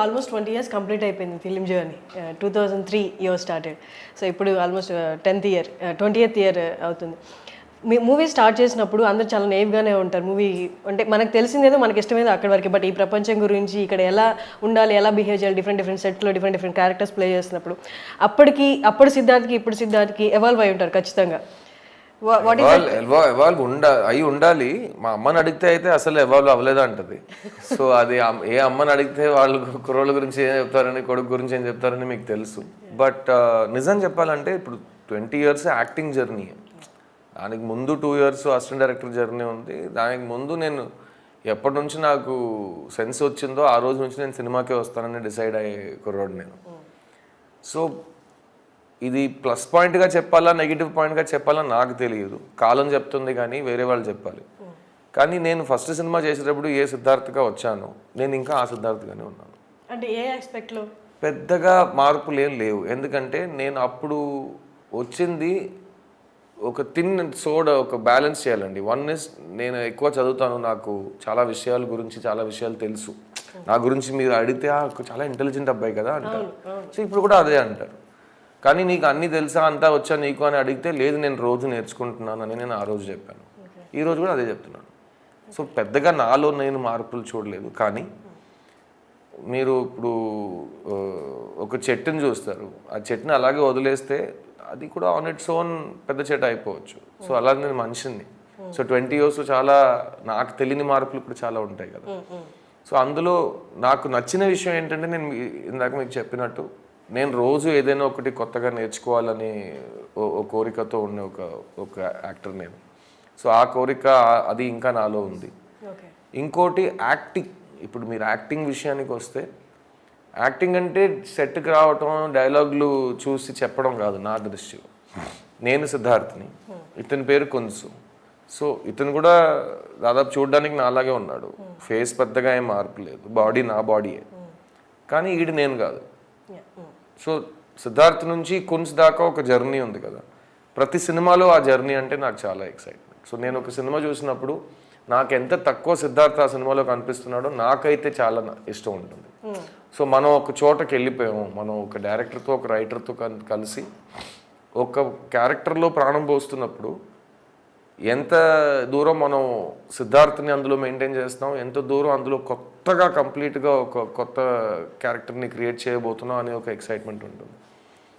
Almost 20 years complete అయిపోయింది film journey. 2003 year started. So ఇప్పుడు almost 10th year 20th year అవుతుంది. మీ movie start చేసినప్పుడు అందరు చాలా నేవ్గానే ఉంటారు. మూవీ అంటే మనకు తెలిసిందేదో మనకి ఇష్టమేదో అక్కడి వరకు. బట్ ఈ ప్రపంచం గురించి ఇక్కడ ఎలా ఉండాలి, ఎలా బిహేవ్ చేయాలి, డిఫరెంట్ సెట్లో డిఫరెంట్ క్యారెక్టర్స్ ప్లే చేసినప్పుడు అప్పుడు సిద్ధార్థ్కి ఇప్పుడు సిద్ధార్థ్కి ఎవాల్వ్ అయి ఉంటారు ఖచ్చితంగా. ఎవాల్వ్ అయి ఉండాలి. మా అమ్మని అడిగితే అయితే అసలు ఎవాల్వ్ అవ్వలేదు అంటది. సో అది ఏ అమ్మని అడిగితే వాళ్ళు కుర్రోళ్ళ గురించి ఏం చెప్తారని, కొడుకు గురించి ఏం చెప్తారని మీకు తెలుసు. బట్ నిజం చెప్పాలంటే ఇప్పుడు 20 years యాక్టింగ్ జర్నీ. దానికి ముందు 2 years అసిస్టెంట్ డైరెక్టర్ జర్నీ ఉంది. దానికి ముందు నేను ఎప్పటి నుంచి నాకు సెన్స్ వచ్చిందో ఆ రోజు నుంచి నేను సినిమాకే వస్తానని డిసైడ్ అయ్యే కుర్రోడు నేను. సో ఇది ప్లస్ పాయింట్గా చెప్పాలా నెగిటివ్ పాయింట్గా చెప్పాలా నాకు తెలియదు. కాలం చెప్తుంది కానీ వేరే వాళ్ళు చెప్పాలి. కానీ నేను ఫస్ట్ సినిమా చేసేటప్పుడు ఏ సిద్ధార్థగా వచ్చానో నేను ఇంకా ఆ సిద్ధార్థగానే ఉన్నాను. అంటే ఏ ఆస్పెక్ట్లో పెద్దగా మార్పులు ఏం లేవు. ఎందుకంటే నేను అప్పుడు వచ్చింది ఒక సోడ ఒక బ్యాలెన్స్ చేయాలండి. వన్ ఇస్ నేను ఎక్కువ చదువుతాను, నాకు చాలా విషయాల గురించి చాలా విషయాలు తెలుసు. నా గురించి మీరు అడిగితే చాలా ఇంటెలిజెంట్ అబ్బాయి కదా అంటారు. సో ఇప్పుడు కూడా అదే అంటారు. కానీ నీకు అన్నీ తెలుసా, అంతా వచ్చా నీకు అని అడిగితే లేదు నేను రోజు నేర్చుకుంటున్నాను అని నేను ఆ రోజు చెప్పాను. ఈరోజు కూడా అదే చెప్తున్నాను. సో పెద్దగా నాలో నేను మార్పులు చూడలేదు. కానీ మీరు ఇప్పుడు ఒక చెట్టుని చూస్తారు, ఆ చెట్టుని అలాగే వదిలేస్తే అది కూడా ఆన్ ఇట్స్ ఓన్ పెద్ద చెట్టు అయిపోవచ్చు. సో అలా నేను మనిషిని. సో 20 years చాలా నాకు తెలియని మార్పులు ఇప్పుడు చాలా ఉంటాయి కదా. సో అందులో నాకు నచ్చిన విషయం ఏంటంటే నేను ఇందాక మీకు చెప్పినట్టు నేను రోజు ఏదైనా ఒకటి కొత్తగా నేర్చుకోవాలని కోరికతో ఉన్న ఒక యాక్టర్ నేను. సో ఆ కోరిక అది ఇంకా నాలో ఉంది. ఇంకోటి యాక్టింగ్. ఇప్పుడు మీరు యాక్టింగ్ విషయానికి వస్తే యాక్టింగ్ అంటే సెట్కి రావటం, డైలాగులు చూసి చెప్పడం కాదు నా దృష్టిలో. నేను సిద్ధార్థ్ని, ఇతని పేరు కొంచు. సో ఇతను కూడా దాదాపు చూడడానికి నాలాగే ఉన్నాడు. ఫేస్ పెద్దగా ఏం మార్పు లేదు, బాడీ నా బాడీయే. కానీ ఈడు నేను కాదు. సో సిద్ధార్థ్ నుంచి కొంచ్ దాకా ఒక జర్నీ ఉంది కదా. ప్రతి సినిమాలో ఆ జర్నీ అంటే నాకు చాలా ఎక్సైట్మెంట్. సో నేను ఒక సినిమా చూసినప్పుడు నాకు ఎంత తక్కువ సిద్ధార్థ్ ఆ సినిమాలో కనిపిస్తున్నాడో నాకైతే చాలా ఇష్టం ఉంటుంది. సో మనం ఒక చోటకి వెళ్ళిపోయాము, మనం ఒక డైరెక్టర్తో ఒక రైటర్తో కలిసి ఒక క్యారెక్టర్లో ప్రాణం పోస్తున్నప్పుడు ఎంత దూరం మనం సిద్ధార్థ్ని అందులో మెయింటైన్ చేస్తాం, ఎంత దూరం అందులో కొత్తగా కంప్లీట్గా ఒక కొత్త క్యారెక్టర్ని క్రియేట్ చేయబోతున్నాం అనే ఒక ఎక్సైట్మెంట్ ఉంటుంది.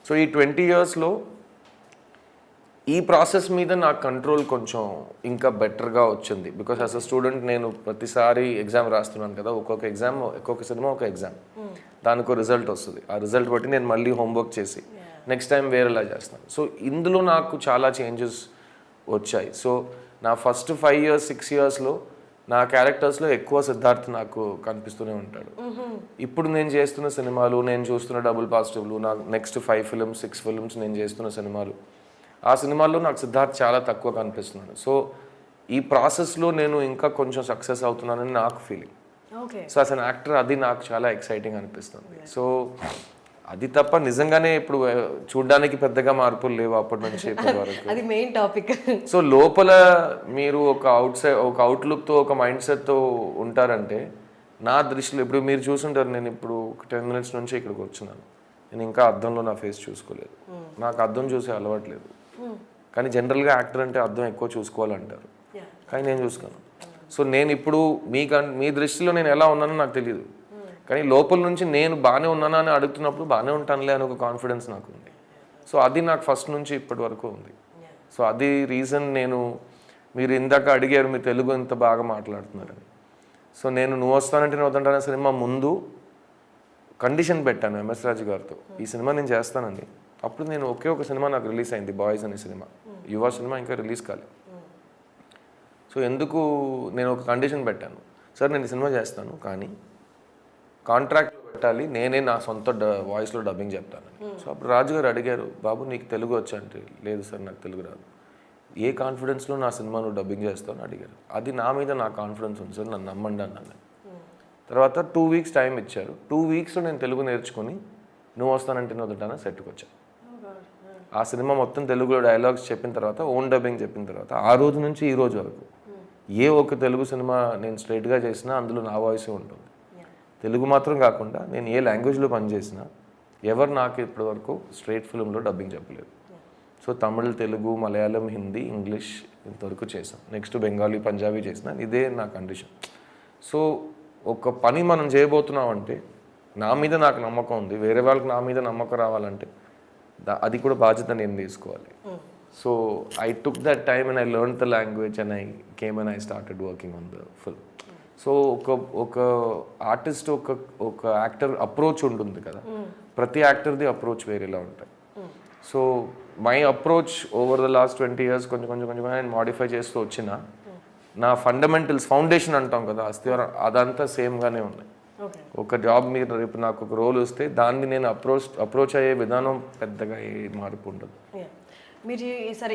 సో ఈ 20 yearsలో ఈ ప్రాసెస్ మీద నాకు కంట్రోల్ కొంచెం ఇంకా బెటర్గా వచ్చింది. బికాస్ యాజ్ అ స్టూడెంట్ నేను ప్రతిసారి ఎగ్జామ్ రాస్తున్నాను కదా. ఒక్కొక్క సినిమా ఒక ఎగ్జామ్, దానికి రిజల్ట్ వస్తుంది. ఆ రిజల్ట్ బట్టి నేను మళ్ళీ హోంవర్క్ చేసి నెక్స్ట్ టైం వేరేలా చేస్తాను. సో ఇందులో నాకు చాలా చేంజెస్ వచ్చాయి. సో నా ఫస్ట్ 5 years 6 yearsలో నా క్యారెక్టర్స్లో ఎక్కువ సిద్ధార్థ్ నాకు కనిపిస్తూనే ఉంటాడు. ఇప్పుడు నేను చేస్తున్న సినిమాలు, నేను చూస్తున్న డబుల్ పాజిటివ్లు, నా నెక్స్ట్ 5 films 6 films నేను చేస్తున్న సినిమాలు, ఆ సినిమాల్లో నాకు సిద్ధార్థ్ చాలా తక్కువ కనిపిస్తున్నాడు. సో ఈ ప్రాసెస్లో నేను ఇంకా కొంచెం సక్సెస్ అవుతున్నానని నాకు feeling. So as an actor అది నాకు చాలా ఎక్సైటింగ్ అనిపిస్తుంది. సో అది తప్ప నిజంగానే ఇప్పుడు చూడ్డానికి పెద్దగా మార్పులు లేవు అప్పటి నుంచి ఇప్పటి వరకు. అది మెయిన్ టాపిక్. సో లోపల మీరు ఒక అవుట్లుక్తో ఒక మైండ్ సెట్తో ఉంటారంటే నా దృష్టిలో ఇప్పుడు మీరు చూసుంటారు. నేను ఇప్పుడు 10 minutes నుంచి ఇక్కడికి వచ్చినాను. నేను ఇంకా అద్దంలో నా ఫేస్ చూసుకోలేదు. నాకు అద్దం చూసే అలవాట్లేదు. కానీ జనరల్గా యాక్టర్ అంటే అద్దం ఎక్కువ చూసుకోవాలంటారు, కానీ నేను చూసుకోను. సో నేను ఇప్పుడు మీ దృష్టిలో నేను ఎలా ఉన్నానో నాకు తెలియదు, కానీ లోపల నుంచి నేను బాగానే ఉన్నానా అని అడుగుతున్నప్పుడు బాగానే ఉంటానులే అని ఒక కాన్ఫిడెన్స్ నాకు ఉంది. సో అది నాకు ఫస్ట్ నుంచి ఇప్పటి వరకు ఉంది. సో అది రీజన్. మీరు ఇందాక అడిగారు మీ తెలుగు ఇంత బాగా మాట్లాడుతున్నారని. సో నువ్వు వస్తానంటే నేను వద్దంటానే సినిమా ముందు కండిషన్ పెట్టాను MS రాజు గారితో, ఈ సినిమా నేను చేస్తానండి. అప్పుడు నేను ఒకే ఒక సినిమా నాకు రిలీజ్ అయింది, బాయ్స్ అనే సినిమా. యువ సినిమా ఇంకా రిలీజ్ కాలేదు. సో ఎందుకు నేను ఒక కండిషన్ పెట్టాను, సార్ నేను ఈ సినిమా చేస్తాను కానీ కాంట్రాక్ట్ పెట్టాలి, నేనే నా సొంత వాయిస్లో డబ్బింగ్ చెప్తానని. సో అప్పుడు రాజు గారు అడిగారు, బాబు నీకు తెలుగు వచ్చా అంటే, లేదు సార్ నాకు తెలుగు రాదు. ఏ కాన్ఫిడెన్స్లో నా సినిమా నువ్వు డబ్బింగ్ చేస్తావు అని అడిగారు. అది నా మీద నా కాన్ఫిడెన్స్ ఉంది సార్, నన్ను నమ్మండి అన్నాను. తర్వాత 2 weeks టైం ఇచ్చారు. 2 weeksలో నేను తెలుగు నేర్చుకుని నువ్వు వస్తానంటే వద్దంటానా సెట్కి వచ్చాను. ఆ సినిమా మొత్తం తెలుగులో డైలాగ్స్ చెప్పిన తర్వాత, ఓన్ డబ్బింగ్ చెప్పిన తర్వాత, ఆ రోజు నుంచి ఈ రోజు వరకు ఏ ఒక్క తెలుగు సినిమా నేను స్ట్రైట్గా చేసినా అందులో నా వాయిసే ఉంటుంది. తెలుగు మాత్రం కాకుండా నేను ఏ లాంగ్వేజ్లో పనిచేసినా ఎవరు నాకు ఇప్పటివరకు స్ట్రైట్ ఫిల్మ్లో డబ్బింగ్ చెప్పలేదు. సో తమిళ్, తెలుగు, మలయాళం, హిందీ, ఇంగ్లీష్ ఇంతవరకు చేసాం. నెక్స్ట్ బెంగాలీ, పంజాబీ చేసిన. ఇదే నా కండిషన్. సో ఒక పని మనం చేయబోతున్నాం అంటే నా మీద నాకు నమ్మకం ఉంది, వేరే వాళ్ళకి నా మీద నమ్మకం రావాలంటే అది కూడా బాధ్యత నేను తీసుకోవాలి. So I took that time and I learn the language and I came and I started working on the film. So ఒక ఆర్టిస్ట్ ఒక యాక్టర్ అప్రోచ్ ఉంటుంది కదా, ప్రతి యాక్టర్ది అప్రోచ్ వేరేలా ఉంటాయి. So my approach over the last 20 years కొంచెం నేను modify చేస్తూ వచ్చిన నా ఫండమెంటల్స్, ఫౌండేషన్ అంటాం కదా, అస్థివారం, అదంతా సేమ్గానే ఉన్నాయి. ఒక జాబ్ మీద రేపు నాకు ఒక రోల్ వస్తే దాన్ని నేను అప్రోచ్ అయ్యే విధానం పెద్దగా ఏ మార్పు ఉండదు. మీరు సరే